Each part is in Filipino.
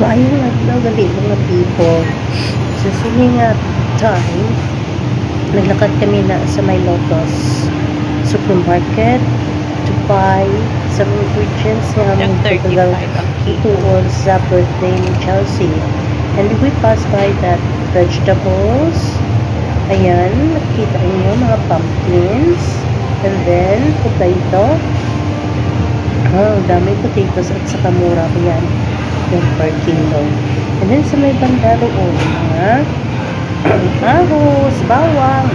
Maayong adlaw gali mga people. Sa sining time, naglakad kami na sa may Lotus supermarket to buy some ingredients nga among pagkagal tuon sa birthday ni Chelsea. And we passed by that vegetables. Ayan, nakita niyo mga pumpkins. And then, potato. Oh, dami potatoes at saka mura ko yan. Yung per kilo. And then, sa may banda roon, ahos, bawang,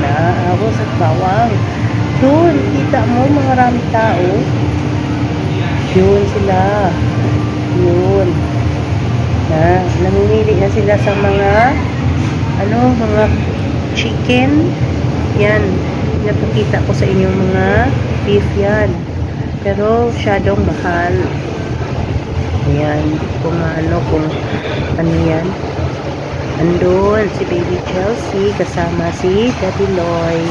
ahos at bawang. Doon, kita mo, mga rami tao. Yun sila. Yun. Namimili na sila sa mga, mga chicken. Yan. Napakita ko sa inyong mga beef yan. Pero, syadong mahal. Ayan. Kung ano yan. Andun, si Baby Chelsea kasama si Daddy Loy.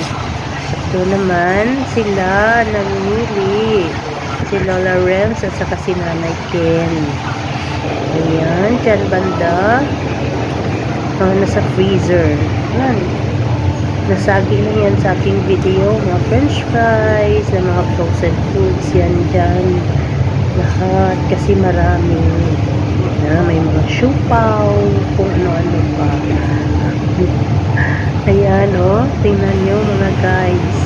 At doon naman, sila namimili. Si Lola Rems at saka si Nanay Ken. Ayan, dyan banda. Nasa freezer. Ayan. Nasagi na yan sa aking video. Mga french fries, na mga frozen foods yan dyan. Lahat. Kasi marami. May mga siupaw. Kung ano-ano pa. Ayan, tingnan nyo mga guys.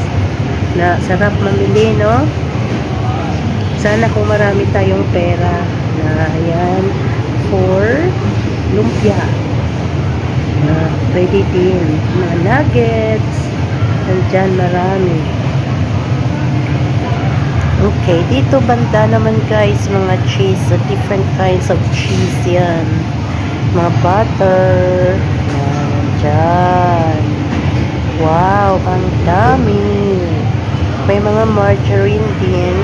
Na sarap mamili, no? Sana kung marami tayong pera. Ayan. For lumpia. Pwede din mga nuggets, nandyan marami. Okay, dito banda naman guys, mga cheese, different kinds of cheese yan, mga butter, nandyan. Wow, ang dami. May mga margarine din.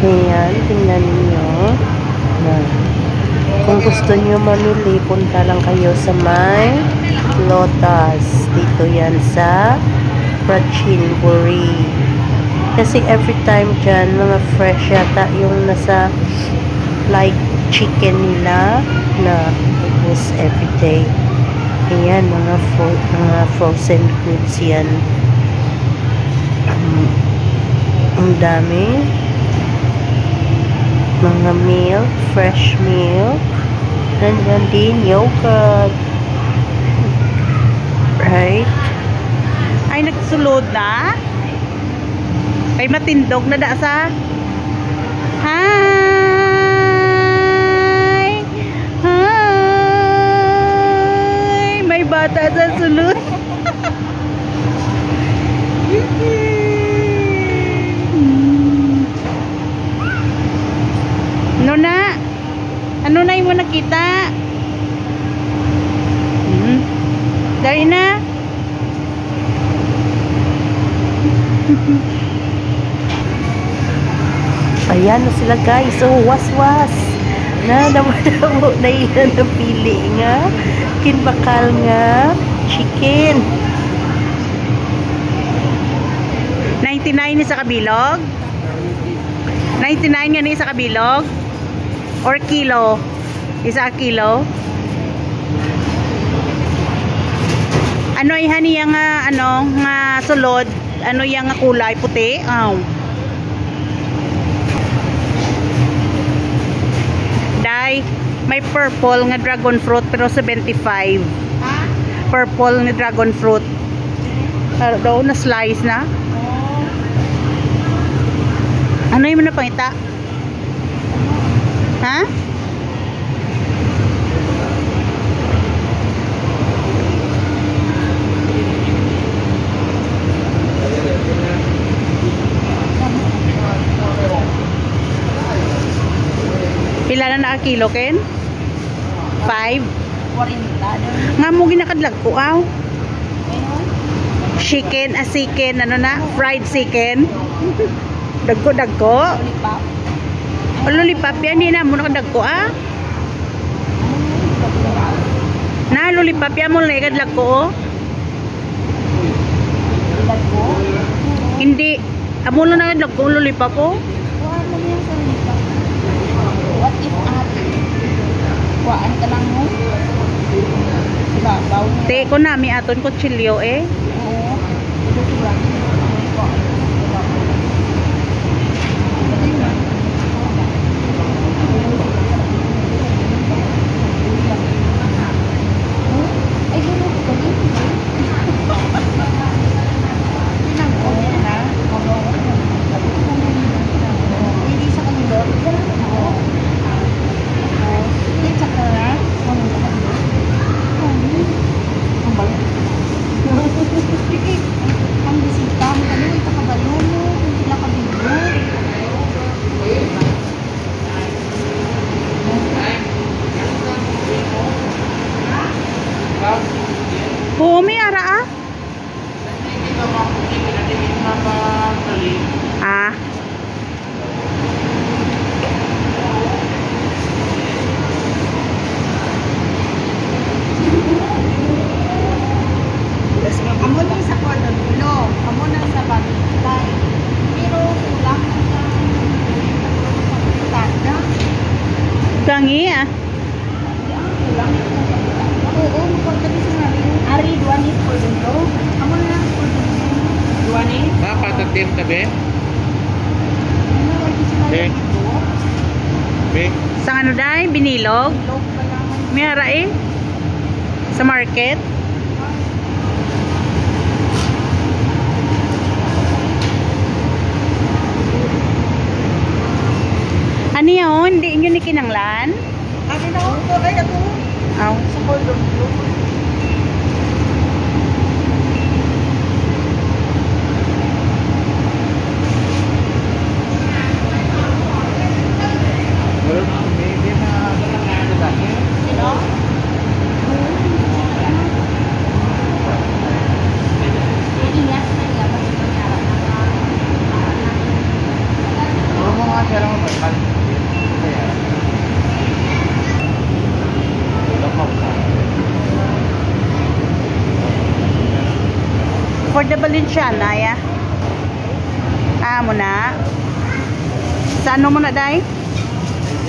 Ayan, tingnan niyo. Kung gusto niyo mamili, punta lang kayo sa may Lotus. Dito yan sa Prachinbury. Kasi every time dyan, mga fresh yata yung nasa like chicken nila na ubos everyday. Ayan, mga frozen goods yan. Ang dami. Mga milk, fresh milk. Nandyan din yogurt. Right? Ay, nagsulod na? Kay matindog na da sa? Hi! Hi! May bata sa sulod. Ano na yung mo nakita? Dari na? Ayan na sila guys. Was-was. Damo na yan napili nga. Kinbakal nga. Chicken. 99 ni sa kabilog? 99 nga ni sa kabilog? Or kilo? Isa kilo? Ano ihan niya nga nga sulod? Ano yang nga kulay puti? Dai may purple nga dragon fruit pero 75. Purple nga dragon fruit. Daw na slice na. Ano yung na pangita? Ha? Pila na kilo ken? 5? 40. Nga mo ginakadlag ko chicken, chicken, fried chicken. Dagko. Lollipop yan, hindi na mo nakadagko na lollipop yan mo nakadlag ko hindi amo na nakadlag ko lollipop What if lang mo. Babaw. Te ko nami aton kutsilyo eh. Oo. Ito sila. Ang bisita mo kami, ito kabalo mo, hindi na kabilo. Oo, may ara ah. Ah. Amo na sa kwarto dulo, amo na sa bagay. Pero kulang na sa tanda. Gangi ah. Oo, magpagdabi sa namin. Ari, duwan is for dulo. Amo na lang for dulo. Duwan is? Patatim tabi? Ano, lagi sila dito? Be? Sa ano dahil? Binilog? Bilog pa lang. May ara eh. Sa market? Ano yun? Hindi nyo ni kinanglan? Ano na ako? Ay, ako. Aw. Sa kwarto dulo. Sino? For the Balenciana, ya. Ah, mo na. Sa ano mo na, day?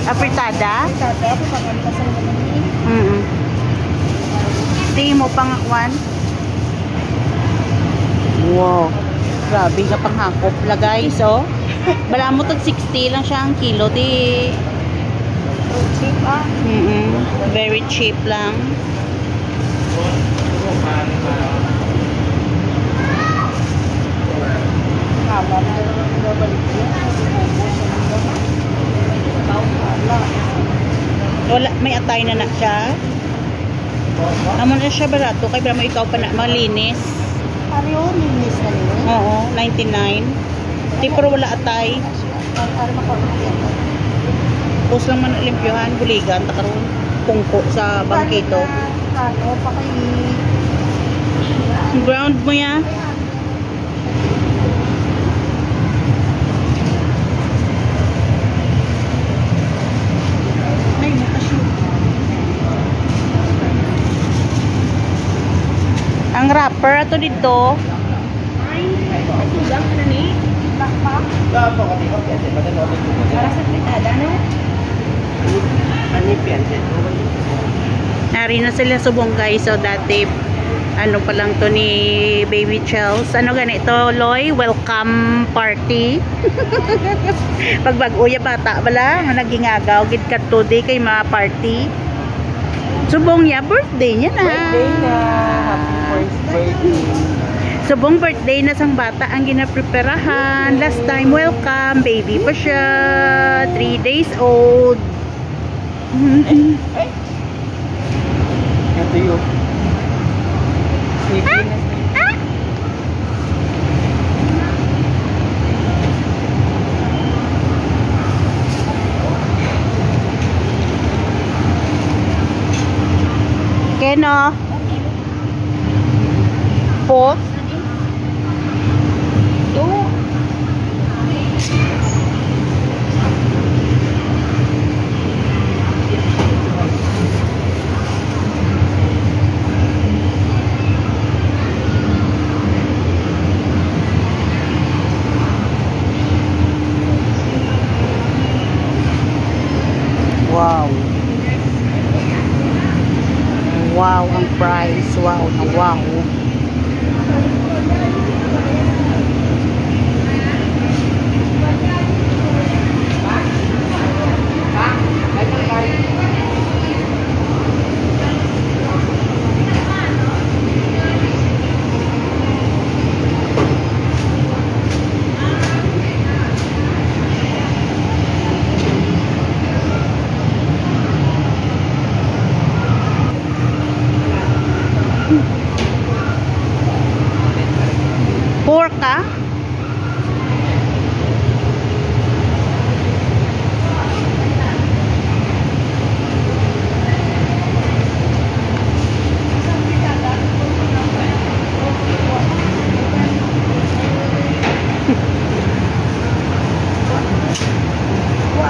Apritada? Tata, papangan pa sa naman ni. Di mo pangakwan. Wow. Grabe ka panghakop la, guys, oh. Bala mo tag 60 lang siya ang kilo, di. Cheap ah. Very cheap lang. Haba na lang babalik yun. Wala, may atay na siya. Amo na siya barato kay bra mo ikaw pa na malinis. Pareho, linis na yun. Oo, 99. Di pero wala atay. Para makapagyan. Pus lang man limpyohan, buligan ta karon pungko sa bangkito. Ano pa kay Ground mo ya. may nakashoot. Ang wrapper ato dito. Ay, lang na ni. Backpack. Para sa fritada, no? Nari na sila subong guys. So dati ano pa lang to ni Baby Chels. Ano ganito, Loy? Welcome party. Pagbag-uya bata bala nga nagingagaw gid kat today kay mga party. Subong niya birthday niya na. Birthday na. Happy first birthday. Subong birthday na sang bata ang ginapreparahan. Last time welcome, baby pa siya. 3 days old. Ito yun. Keno? Po? Wow. Wow, ang price. Wow na wow. Pork ka?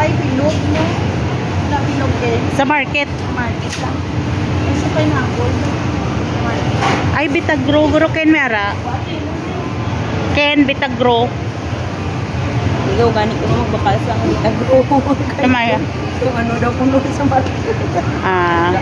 Ay, bilog mo. Na bilog eh. Sa market. Market lang. Kasi pineapple. Ay, bitagro. Guro ken mera. Ken, bitagro. Ikaw, ganit ko magbakal sa agro. Kamaya. Kung ano daw puno sa market. Ah.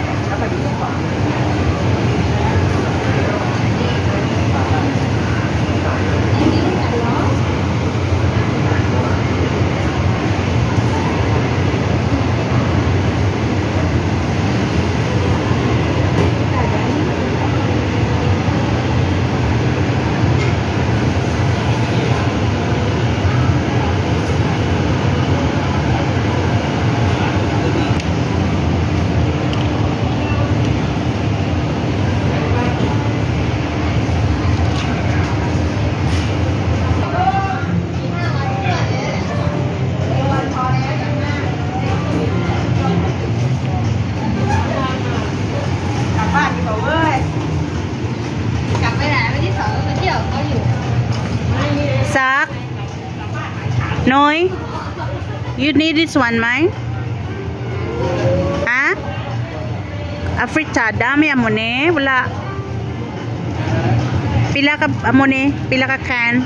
Sak. Noy. You need this one, mine? Ha? Afritada, may amone? Wala. Pila ka amone? Pila ka can?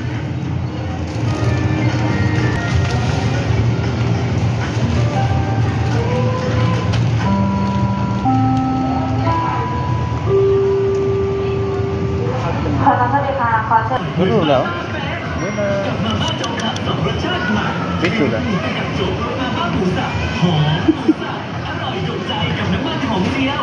Dulu lah. Betul lah. อร่อยถูกใจกับน้ำมันหอมเจียว